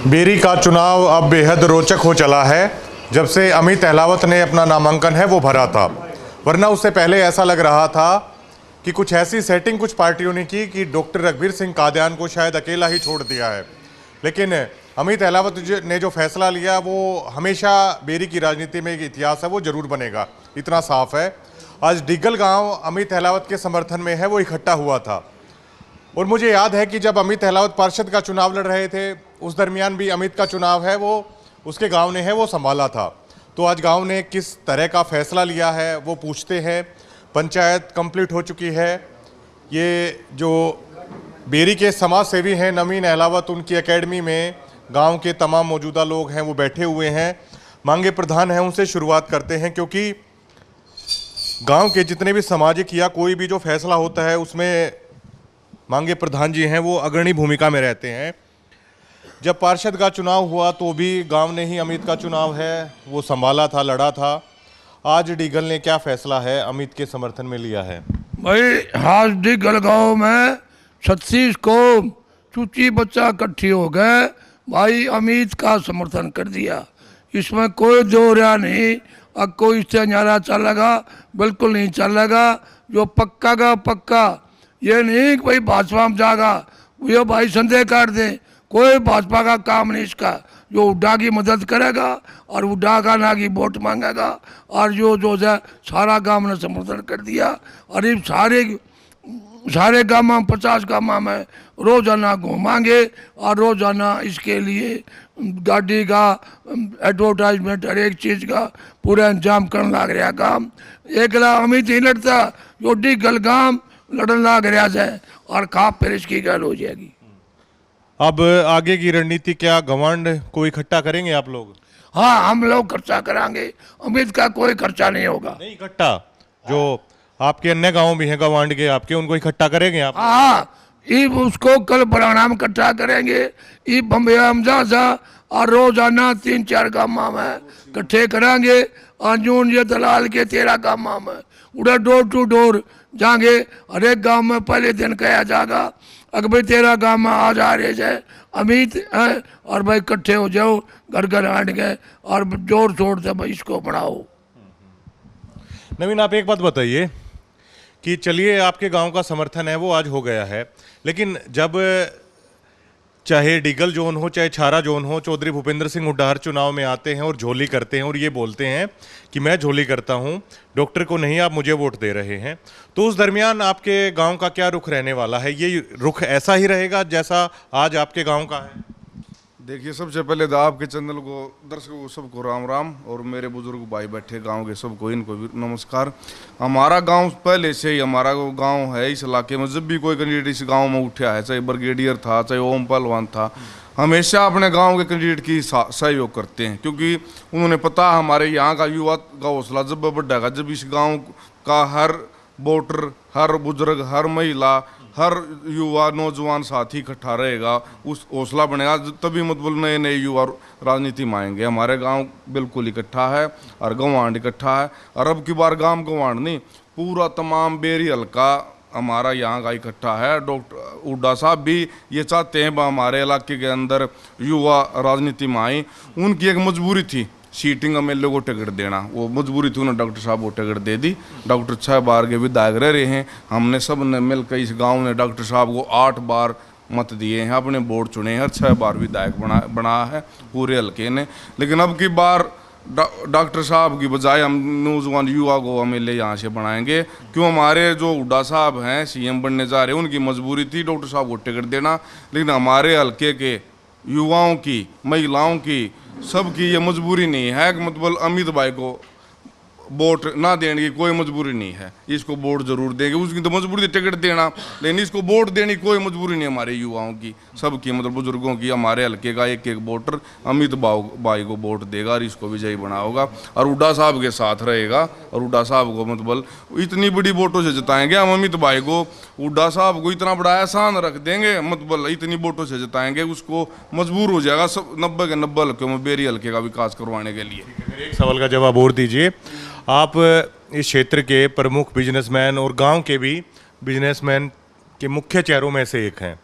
Berry का चुनाव अब बेहद रोचक हो चला है। जब से अमित अहलावत ने अपना नामांकन है वो भरा था, वरना उससे पहले ऐसा लग रहा था कि कुछ ऐसी सेटिंग कुछ पार्टियों ने की कि डॉक्टर रघुवीर सिंह कादियान को शायद अकेला ही छोड़ दिया है। लेकिन अमित अहलावत ने जो फैसला लिया वो हमेशा बेरी की राजनीति में एक इतिहास है, वो जरूर बनेगा, इतना साफ है। आज डिग्गल गांव अमित अहलावत के समर्थन में है, वो इकट्ठा हुआ था। और मुझे याद है कि जब अमित अहलावत पार्षद का चुनाव लड़ रहे थे, उस दरमियान भी अमित का चुनाव है वो उसके गांव ने है वो संभाला था। तो आज गांव ने किस तरह का फैसला लिया है वो पूछते हैं। पंचायत कंप्लीट हो चुकी है। ये जो बेरी के समाज सेवी हैं नवीन अहलावत, उनकी एकेडमी में गांव के तमाम मौजूदा लोग हैं वो बैठे हुए हैं। मांगे प्रधान हैं, उनसे शुरुआत करते हैं, क्योंकि गांव के जितने भी सामाजिक या कोई भी जो फैसला होता है उसमें मांगे प्रधान जी हैं वो अग्रणी भूमिका में रहते हैं। जब पार्षद का चुनाव हुआ तो भी गांव ने ही अमित का चुनाव है वो संभाला था, लड़ा था। आज डिग्गल ने क्या फैसला है अमित के समर्थन में लिया है? भाई आज डिग्गल गांव में 36 कौम चूची बच्चा इकट्ठी हो गए, भाई अमित का समर्थन कर दिया। इसमें कोई दो रहा नहीं। अब कोई इससे न्यारा चलेगा, बिल्कुल नहीं चलेगा। जो पक्का का पक्का, ये नहीं कि भाई भाजपा में जाएगा, ये भाई संदेह कर दे। कोई भाजपा का काम नहीं इसका। जो उड्डा की मदद करेगा और उड्डा का ना की वोट मांगेगा, और जो है सारा गांव ने समर्थन कर दिया। और ये सारे गाँव में 50 गाँव में रोजाना घूमांगे और रोजाना इसके लिए गाड़ी का एडवर्टाइजमेंट हर एक चीज़ का पूरा इंतजाम करने लग रहा काम। एकला अमित ही लड़ता, जो डिग्गल गांव लड़न लग रहा है और खाप फिर इसकी गल हो जाएगी। अब आगे की रणनीति क्या, गवांड को इकट्ठा करेंगे आप लोग? हाँ, हम लोग खर्चा करांगे, अमित का कोई खर्चा नहीं होगा। नहीं, इकट्ठा जो आपके अन्य गांव भी हैं गवांड के आपके, उनको इकट्ठा करेंगे आप? हाँ, ये उसको कल बराना में इकट्ठा करेंगे। ये बम्बे हमजा और रोजाना 3-4 गाँव में इकट्ठे करेंगे। अंजुन ये दलाल के 13 गाँव में उधर डोर टू डोर जाएंगे। हर एक गाँव में पहले दिन कहा जाएगा अगर भाई 13 गाँव में आ जा रहे जाए अमित है, और भाई इकट्ठे हो जाओ घर घर आट गए और जोर शोर से भाई इसको बढ़ाओ। नवीन, आप एक बात बताइए कि चलिए आपके गांव का समर्थन है वो आज हो गया है, लेकिन जब चाहे डिग्गल जोन हो चाहे छारा जोन हो, चौधरी भूपेंद्र सिंह हुड्डा हर चुनाव में आते हैं और झोली करते हैं और ये बोलते हैं कि मैं झोली करता हूं, डॉक्टर को नहीं, आप मुझे वोट दे रहे हैं। तो उस दरमियान आपके गांव का क्या रुख रहने वाला है? ये रुख ऐसा ही रहेगा जैसा आज आपके गांव का है? देखिए, सबसे पहले तो आपके चैनल को दर्शकों को सबको राम राम, और मेरे बुजुर्ग भाई बैठे गांव के सबको इनको भी नमस्कार। हमारा गांव पहले से ही हमारा गांव है इस इलाके में, जब भी कोई कैंडिडेट इस गांव में उठा है, चाहे ब्रिगेडियर था चाहे ओम पहलवान था, हमेशा अपने गांव के कैंडिडेट की सहयोग करते हैं, क्योंकि उन्होंने पता हमारे यहाँ का युवा का हौसला जब बढ़ेगा, जब इस गाँव का हर वोटर, हर बुजुर्ग, हर महिला, हर युवा नौजवान साथी इकट्ठा रहेगा, उस हौसला बनेगा, तभी मतलब नए नए युवा राजनीति में आएंगे। हमारे गांव बिल्कुल इकट्ठा है और गवांड इकट्ठा है। और अब की बार गांव गवांड नहीं, पूरा तमाम बेरी हल्का हमारा यहाँ का इकट्ठा है। डॉक्टर हुड्डा साहब भी ये चाहते हैं हमारे इलाके के अंदर युवा राजनीति में आए। उनकी एक मजबूरी थी सीटिंग एमएलए को टिकट देना, वो मजबूरी थी, उन्होंने डॉक्टर साहब को टिकट दे दी। डॉक्टर 6 बार के विधायक रहे हैं। हमने सब ने मिलकर इस गांव ने डॉक्टर साहब को 8 बार मत दिए हैं, अपने वोट चुने हैं, 6 बार विधायक बना है पूरे हल्के ने। लेकिन अब की बार डॉक्टर साहब की बजाय हम नौजवान युवा को एमएलए यहाँ से बनाएंगे, क्यों हमारे जो हुड्डा साहब हैं सीएम बनने जा रहे हैं, उनकी मजबूरी थी डॉक्टर साहब को टिकट देना। लेकिन हमारे हल्के के युवाओं की, महिलाओं की, सबकी ये मजबूरी नहीं है कि मतलब अमित भाई को वोट ना देने की कोई मजबूरी नहीं है, इसको वोट जरूर देंगे। उसकी तो मजबूरी थी टिकट देना, लेकिन इसको वोट देने की कोई मजबूरी नहीं हमारे युवाओं की, सबकी, मतलब बुजुर्गों की। हमारे हल्के का एक एक वोटर अमित भाई को वोट देगा और इसको विजयी बनाओगा और हुड्डा साहब के साथ रहेगा। और हुड्डा साहब को मतलब इतनी बड़ी वोटों से जिताएंगे हम अमित भाई को। हुड्डा साहब को इतना बड़ा एहसान रख देंगे, मतलब इतनी वोटों से जिताएंगे, उसको मजबूर हो जाएगा सब 90 के 90 हल्के में बेरी हल्के का विकास करवाने के लिए। मेरे एक सवाल का जवाब और दीजिए। आप इस क्षेत्र के प्रमुख बिजनेसमैन और गांव के भी बिजनेसमैन के मुख्य चेहरों में से एक हैं।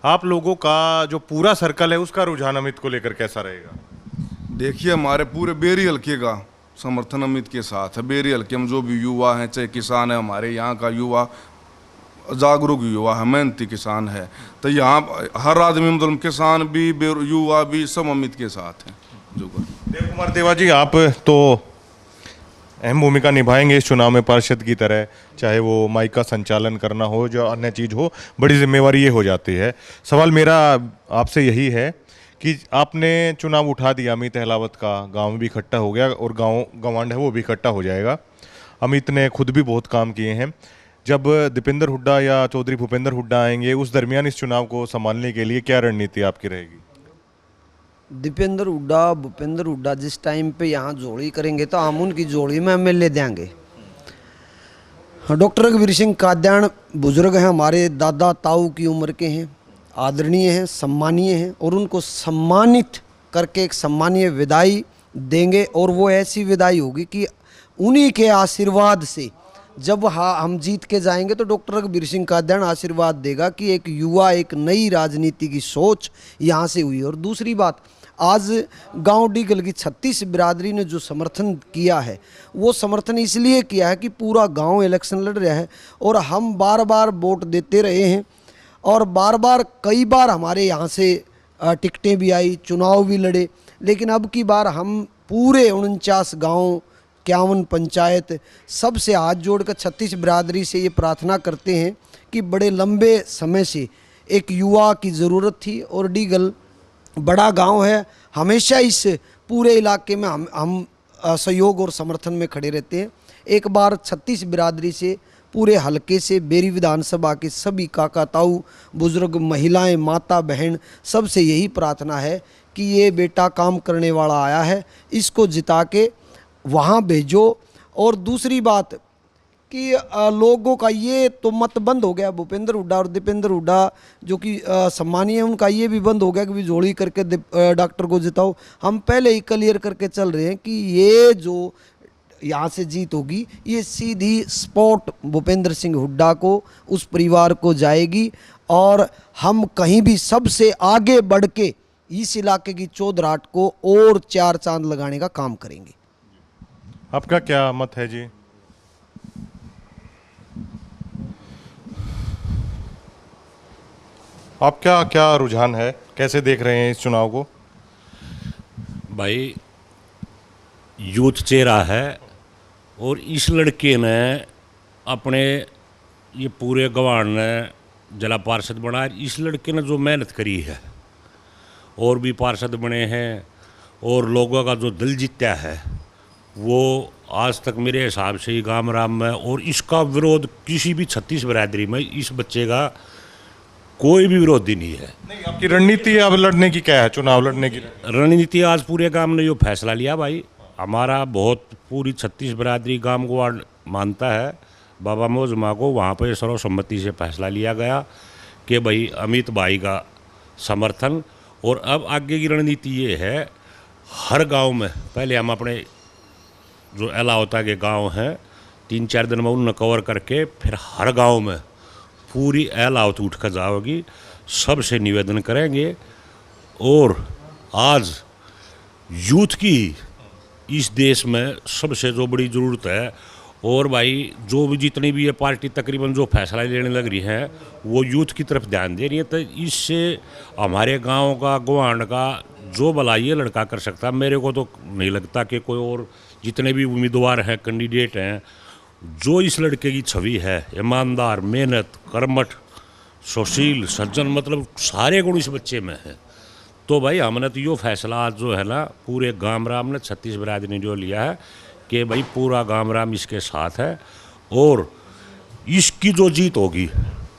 आप लोगों का जो पूरा सर्कल है उसका रुझान अमित को लेकर कैसा रहेगा? देखिए, हमारे पूरे बेरी हल्के का समर्थन अमित के साथ है। बेरी हल्के में जो भी युवा हैं, चाहे किसान है, हमारे यहाँ का युवा जागरूक युवा है, मेहनती किसान है, तो यहाँ हर आदमी मतलब किसान भी युवा भी सब अमित के साथ हैं। जो देव कुमार देवा जी, आप तो अहम भूमिका निभाएंगे इस चुनाव में पार्षद की तरह, चाहे वो माइक का संचालन करना हो, जो अन्य चीज़ हो, बड़ी जिम्मेवारी ये हो जाती है। सवाल मेरा आपसे यही है कि आपने चुनाव उठा दिया अमित अहलावत का, गांव में भी इकट्ठा हो गया और गांव गवांड है वो भी इकट्ठा हो जाएगा। अमित ने खुद भी बहुत काम किए हैं। जब दीपेंद्र हुड्डा या चौधरी भूपेंद्र हुड्डा आएंगे, उस दरमियान इस चुनाव को संभालने के लिए क्या रणनीति आपकी रहेगी? दीपेंद्र हुड्डा, भूपेंद्र हुड्डा जिस टाइम पे यहाँ जोड़ी करेंगे तो हम उनकी जोड़ी में एमएलए देंगे। डॉक्टर रघुवीर सिंह काद्यान बुजुर्ग हैं, हमारे दादा ताऊ की उम्र के हैं, आदरणीय हैं, सम्मानीय हैं, और उनको सम्मानित करके एक सम्मानीय विदाई देंगे। और वो ऐसी विदाई होगी कि उन्हीं के आशीर्वाद से जब हम जीत के जाएंगे तो डॉक्टर रघुवीर सिंह काद्यान आशीर्वाद देगा कि एक युवा, एक नई राजनीति की सोच यहाँ से हुई। और दूसरी बात, आज गांव डीगल की 36 बिरादरी ने जो समर्थन किया है, वो समर्थन इसलिए किया है कि पूरा गांव इलेक्शन लड़ रहा है और हम बार बार वोट देते रहे हैं और बार बार कई बार हमारे यहाँ से टिकटें भी आई, चुनाव भी लड़े, लेकिन अब की बार हम पूरे 49 गाँव, 51 पंचायत, सबसे हाथ जोड़कर 36 बिरादरी से ये प्रार्थना करते हैं कि बड़े लंबे समय से एक युवा की ज़रूरत थी और डीगल बड़ा गांव है, हमेशा इस पूरे इलाके में हम सहयोग और समर्थन में खड़े रहते हैं। एक बार 36 बिरादरी से, पूरे हलके से, बेरी विधानसभा के सभी काका ताऊ, बुजुर्ग, महिलाएं, माता बहन, सबसे यही प्रार्थना है कि ये बेटा काम करने वाला आया है, इसको जिता के वहाँ भेजो। और दूसरी बात कि लोगों का ये तो मत बंद हो गया, भूपेंद्र हुड्डा और दीपेंद्र हुड्डा जो कि सम्मानीय है, उनका ये भी बंद हो गया कि भी जोड़ी करके डॉक्टर को जिताओ। हम पहले ही क्लियर करके चल रहे हैं कि ये जो यहाँ से जीत होगी, ये सीधी स्पॉट भूपेंद्र सिंह हुड्डा को, उस परिवार को जाएगी। और हम कहीं भी सबसे आगे बढ़ के इस इलाके की चौधराहट को और 4 चांद लगाने का काम करेंगे। आपका क्या मत है जी? आपका क्या रुझान है, कैसे देख रहे हैं इस चुनाव को? भाई, यूथ चेहरा है और इस लड़के ने अपने ये पूरे गवांड ने जिला पार्षद बनाया। इस लड़के ने जो मेहनत करी है, और भी पार्षद बने हैं और लोगों का जो दिल जीता है, वो आज तक मेरे हिसाब से ही गाम राम में, और इसका विरोध किसी भी 36 बिरादरी में इस बच्चे का कोई भी विरोधी नहीं है। नहीं, आपकी रणनीति अब लड़ने की क्या है, चुनाव लड़ने की रणनीति? आज पूरे गांव ने जो फैसला लिया भाई, हमारा बहुत पूरी 36 बिरादरी गांव को मानता है, बाबा मौजमा को, वहाँ पर सर्वसम्मति से फैसला लिया गया कि भाई अमित भाई का समर्थन। और अब आगे की रणनीति ये है, हर गांव में पहले हम अपने जो अलावता के गांव हैं 3-4 दिन में उन्हें कवर करके फिर हर गांव में पूरी अलावत उठ कर जाओगी, सबसे निवेदन करेंगे। और आज यूथ की इस देश में सबसे जो बड़ी ज़रूरत है, और भाई जो भी जितनी भी ये पार्टी तकरीबन जो फैसला लेने लग रही हैं वो यूथ की तरफ ध्यान दे रही है, तो इससे हमारे गांव का, गवांड का जो भला ये लड़का कर सकता है। मेरे को तो नहीं लगता कि कोई और जितने भी उम्मीदवार हैं, कैंडिडेट हैं, जो इस लड़के की छवि है, ईमानदार, मेहनत, कर्मठ, सुशील, सज्जन, मतलब सारे गुण इस बच्चे में हैं। तो भाई हमने तो ये फैसला आज जो है ना पूरे गाम राम ने 36 बिरादरी ने जो लिया है कि भाई पूरा गाम राम इसके साथ है, और इसकी जो जीत होगी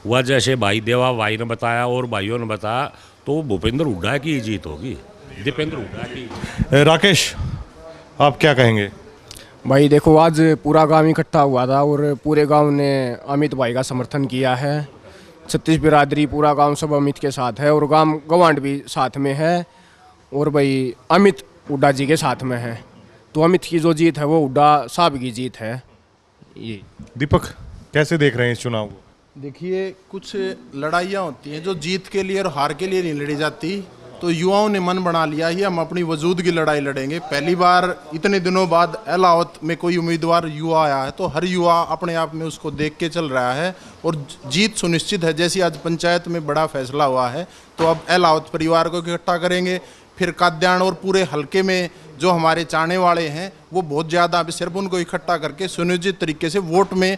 वह जैसे भाई देवा भाई ने बताया और भाइयों ने बताया, तो भूपेंद्र हुड्डा की जीत होगी, दीपेंद्र हुड्डा की। राकेश, आप क्या कहेंगे? भाई देखो, आज पूरा गांव इकट्ठा हुआ था और पूरे गांव ने अमित भाई का समर्थन किया है। 36 बिरादरी, पूरा गांव सब अमित के साथ है और गांव गवांड भी साथ में है, और भाई अमित हुड्डा जी के साथ में है। तो अमित की जो जीत है वो हुड्डा साहब की जीत है। ये दीपक, कैसे देख रहे हैं इस चुनाव को? देखिए, कुछ लड़ाइयाँ होती हैं जो जीत के लिए और हार के लिए नहीं लड़ी जाती। तो युवाओं ने मन बना लिया ही हम अपनी वजूद की लड़ाई लड़ेंगे। पहली बार इतने दिनों बाद अलावत में कोई उम्मीदवार युवा आया है, तो हर युवा अपने आप में उसको देख के चल रहा है और जीत सुनिश्चित है। जैसी आज पंचायत में बड़ा फैसला हुआ है, तो अब अलावत परिवार को इकट्ठा करेंगे, फिर काद्यान और पूरे हलके में जो हमारे चाहने वाले हैं वो बहुत ज़्यादा, अभी सिर्फ उनको इकट्ठा करके सुनियोजित तरीके से वोट में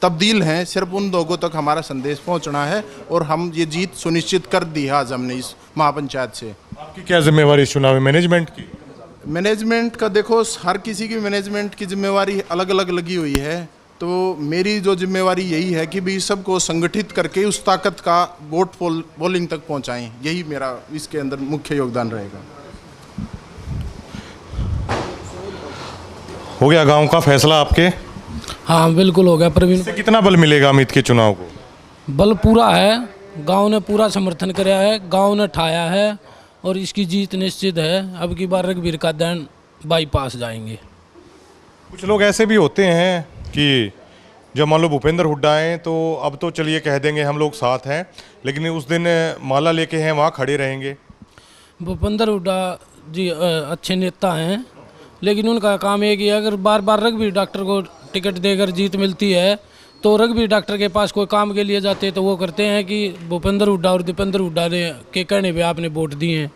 तब्दील हैं। सिर्फ उन लोगों तक हमारा संदेश पहुंचना है और हम ये जीत सुनिश्चित कर दी है आज हमने इस महापंचायत से। आपकी क्या जिम्मेवारी इस चुनाव में मैनेजमेंट की? मैनेजमेंट का देखो, हर किसी की मैनेजमेंट की जिम्मेवारी अलग अलग लगी हुई है। तो मेरी जो जिम्मेवारी यही है कि भी सबको संगठित करके उस ताकत का वोट पोलिंग तक पहुंचाएं। यही मेरा इसके अंदर मुख्य योगदान रहेगा। हो गया गांव का फैसला आपके? हाँ बिल्कुल हो गया प्रवीण। इससे कितना बल मिलेगा अमित के चुनाव को? बल पूरा है, गांव ने पूरा समर्थन कराया है, गांव ने ठाया है और इसकी जीत निश्चित है। अब की बार रघुवीर काद्यान बाईपास जाएंगे। कुछ लोग ऐसे भी होते हैं कि जब मान लो भूपेंद्र हुड्डा आए तो अब तो चलिए कह देंगे हम लोग साथ हैं, लेकिन उस दिन माला लेके हैं वहाँ खड़े रहेंगे। भूपेंद्र हुड्डा जी अच्छे नेता हैं, लेकिन उनका काम एक ही है, अगर बार बार रघुवीर डॉक्टर को टिकट देकर जीत मिलती है तो रघुवीर डॉक्टर के पास कोई काम के लिए जाते हैं तो वो करते हैं कि भूपेंद्र हुड्डा और दीपेंद्र हुड्डा ने के कहने पे आपने वोट दिए हैं,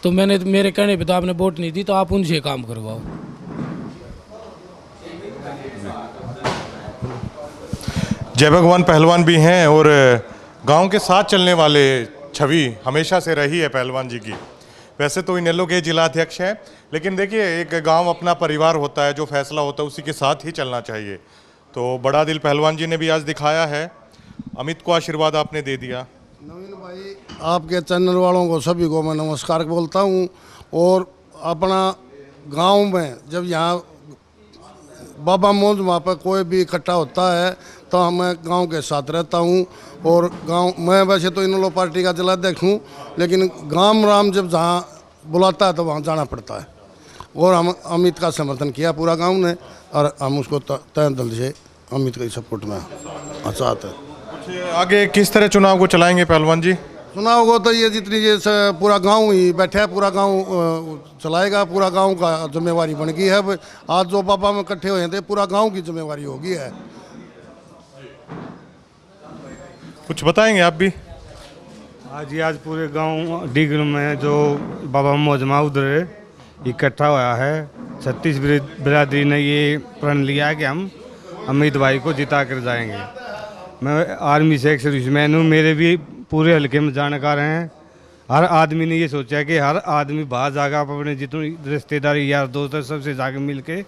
तो मैंने मेरे कहने पे तो आपने वोट नहीं दी, तो आप उनसे काम करवाओ। जय भगवान पहलवान भी हैं और गांव के साथ चलने वाले छवि हमेशा से रही है पहलवान जी की। वैसे तो इनेलो के जिला अध्यक्ष हैं, लेकिन देखिए एक गांव अपना परिवार होता है, जो फैसला होता है उसी के साथ ही चलना चाहिए। तो बड़ा दिल पहलवान जी ने भी आज दिखाया है। अमित को आशीर्वाद आपने दे दिया। नवीन भाई, आपके चैनल वालों को सभी को मैं नमस्कार बोलता हूँ। और अपना गांव में जब यहाँ बाबा मौज वहाँ पर कोई भी इकट्ठा होता है तो मैं गांव के साथ रहता हूँ। और गांव, मैं वैसे तो इनेलो पार्टी का जिलाध्यक्ष हूँ, लेकिन गांव राम जब जहाँ बुलाता है तो वहाँ जाना पड़ता है। और हम अमित का समर्थन किया पूरा गांव ने, और हम उसको तय दिल से अमित के सपोर्ट में चाहते हैं। आगे किस तरह चुनाव को चलाएंगे पहलवान जी? चुनाव को तो ये जितनी जैसे पूरा गांव ही बैठा है, पूरा गांव चलाएगा। पूरा गांव का जिम्मेवारी बन गई है। आज जो पापा में इकट्ठे हुए थे, पूरा गांव की जिम्मेवारी होगी है। कुछ बताएंगे आप भी? आज पूरे गांव डिगर में जो बाबा मौजमा उधर इकट्ठा हुआ है, 36 बिरादरी ने ये प्रण लिया कि हम अमित भाई को जिता कर जाएंगे। मैं आर्मी से एक सर्विसमैन हूँ, मेरे भी पूरे हल्के में जानकार हैं। हर आदमी ने ये सोचा कि हर आदमी बाहर जाकर अपने जितनी रिश्तेदारी यार दोस्त है सबसे जाके मिल के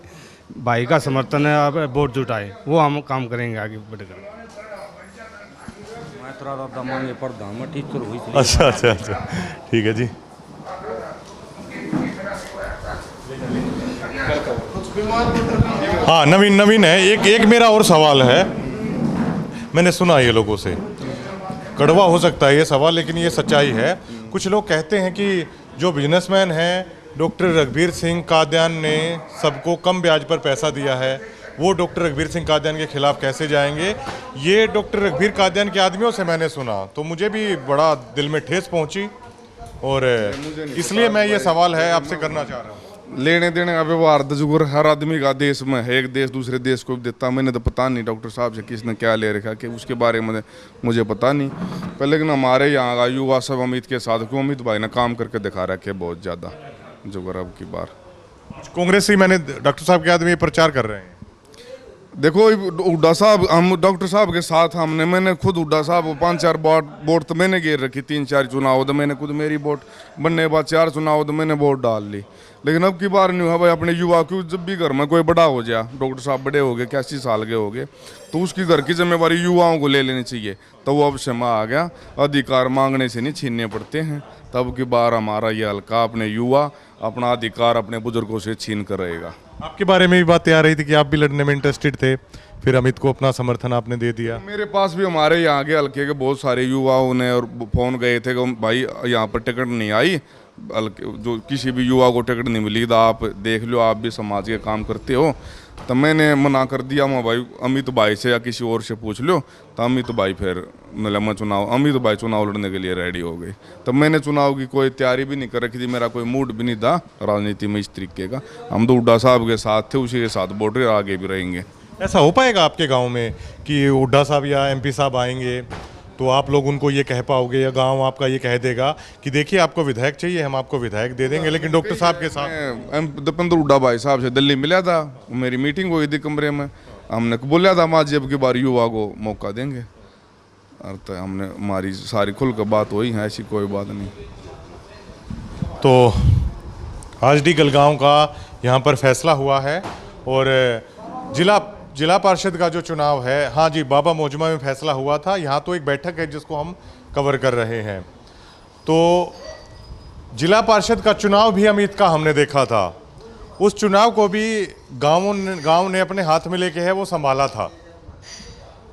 भाई का समर्थन है वोट जुटाए, वो हम काम करेंगे आगे बढ़कर। अच्छा अच्छा अच्छा, ठीक है जी। हाँ नवीन है। एक मेरा और सवाल है, मैंने सुना ये लोगों से, कड़वा हो सकता है ये सवाल लेकिन ये सच्चाई है। कुछ लोग कहते हैं कि जो बिजनेसमैन हैं, डॉक्टर रघुवीर सिंह काद्यान ने सबको कम ब्याज पर पैसा दिया है, वो डॉक्टर रघुवीर सिंह काद्यान के खिलाफ कैसे जाएंगे? ये डॉक्टर रघुवीर काद्यान के आदमियों से मैंने सुना, तो मुझे भी बड़ा दिल में ठेस पहुंची और इसलिए मैं ये सवाल है आपसे करना चाह रहा हूँ। लेने देने का व्यवहार दजगुर हर आदमी का देश में है, एक देश दूसरे देश को देता। मैंने तो पता नहीं डॉक्टर साहब से किसने क्या ले रखा कि उसके बारे में मुझे पता नहीं पर, लेकिन हमारे यहाँ का युवा सब अमित के साथ, क्यों अमित भाई ने काम करके दिखा रखे बहुत ज़्यादा जो अब की बार। कांग्रेस ही मैंने डॉक्टर साहब के आदमी प्रचार कर रहे हैं। देखो हुड्डा साहब, हम डॉक्टर साहब के साथ मैंने खुद हुड्डा साहब 5-4 वोट तो मैंने घेर रखी, 3-4 चुनाव तो मैंने खुद, मेरी वोट बनने के बाद 4 चुनाव तो मैंने वोट डाल ली। लेकिन अब की बार नहीं हुआ भाई, अपने युवा क्यों, जब भी घर में कोई बड़ा हो जाए, डॉक्टर साहब बड़े हो गए 81 साल के हो गए, तो उसकी घर की जिम्मेवारी युवाओं को ले लेनी चाहिए। तो वो अब समय आ गया, अधिकार मांगने से नहीं छीनने पड़ते हैं। तब की बार हमारा ये हल्का अपने युवा अपना अधिकार अपने बुजुर्गों से छीन कर रहेगा। आपके बारे में भी बातें आ रही थी कि आप भी लड़ने में इंटरेस्टेड थे, फिर अमित को अपना समर्थन आपने दे दिया। मेरे पास भी हमारे यहाँ के हल्के के बहुत सारे युवाओं ने और फोन गए थे कि भाई यहाँ पर टिकट नहीं आई, जो किसी भी युवा को टिकट नहीं मिली, तो आप देख लो, आप भी समाज के काम करते हो तो मैंने मना कर दिया, मैं भाई अमित भाई से या किसी और से पूछ लो। तो अमित भाई फिर मतलब मैं अमित भाई चुनाव लड़ने के लिए रेडी हो गए। तब मैंने चुनाव की कोई तैयारी भी नहीं कर रखी थी, मेरा कोई मूड भी नहीं था राजनीति में इस तरीके का। हम तो हुड्डा साहब के साथ थे, उसी के साथ बॉर्डर आगे भी रहेंगे। ऐसा हो पाएगा आपके गांव में कि हुड्डा साहब या एमपी साहब आएंगे तो आप लोग उनको ये कह पाओगे या गांव आपका ये कह देगा कि देखिए आपको विधायक चाहिए, हम आपको विधायक दे देंगे, लेकिन डॉक्टर साहब के साथ? दीपेंद्र हुड्डा भाई साहब से दिल्ली मिला था, मेरी मीटिंग हुई थी कमरे में। हमने बोला था माँ जी अब की बार युवा को मौका देंगे, और तो हमने हमारी सारी खुल कर बात हुई है, ऐसी कोई बात नहीं। तो आज डी गलगांव का यहाँ पर फैसला हुआ है और जिला पार्षद का जो चुनाव है, हाँ जी, बाबा मौजमा में फैसला हुआ था। यहाँ तो एक बैठक है जिसको हम कवर कर रहे हैं। तो जिला पार्षद का चुनाव भी अमित का हमने देखा था, उस चुनाव को भी गांव ने अपने हाथ में लेके है वो संभाला था।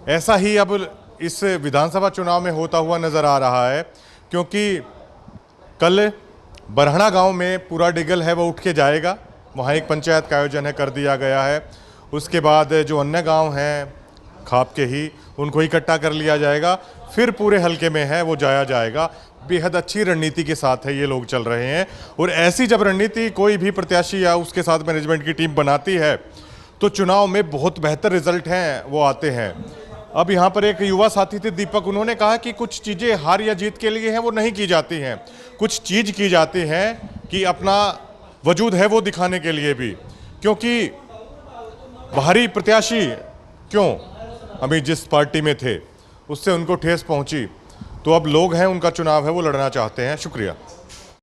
ऐसा ही अब इस विधानसभा चुनाव में होता हुआ नज़र आ रहा है, क्योंकि कल बरहड़ा गांव में पूरा डिगल है वो उठ के जाएगा, वहाँ एक पंचायत का आयोजन है कर दिया गया है। उसके बाद जो अन्य गांव हैं खाप के ही, उनको इकट्ठा कर लिया जाएगा, फिर पूरे हलके में है वो जाया जाएगा। बेहद अच्छी रणनीति के साथ है ये लोग चल रहे हैं, और ऐसी जब रणनीति कोई भी प्रत्याशी या उसके साथ मैनेजमेंट की टीम बनाती है तो चुनाव में बहुत बेहतर रिजल्ट हैं वो आते हैं। अब यहाँ पर एक युवा साथी थे दीपक, उन्होंने कहा कि कुछ चीज़ें हार या जीत के लिए हैं वो नहीं की जाती हैं, कुछ चीज़ की जाती हैं कि अपना वजूद है वो दिखाने के लिए भी, क्योंकि बाहरी प्रत्याशी क्यों अभी जिस पार्टी में थे उससे उनको ठेस पहुंची, तो अब लोग हैं उनका चुनाव है वो लड़ना चाहते हैं। शुक्रिया।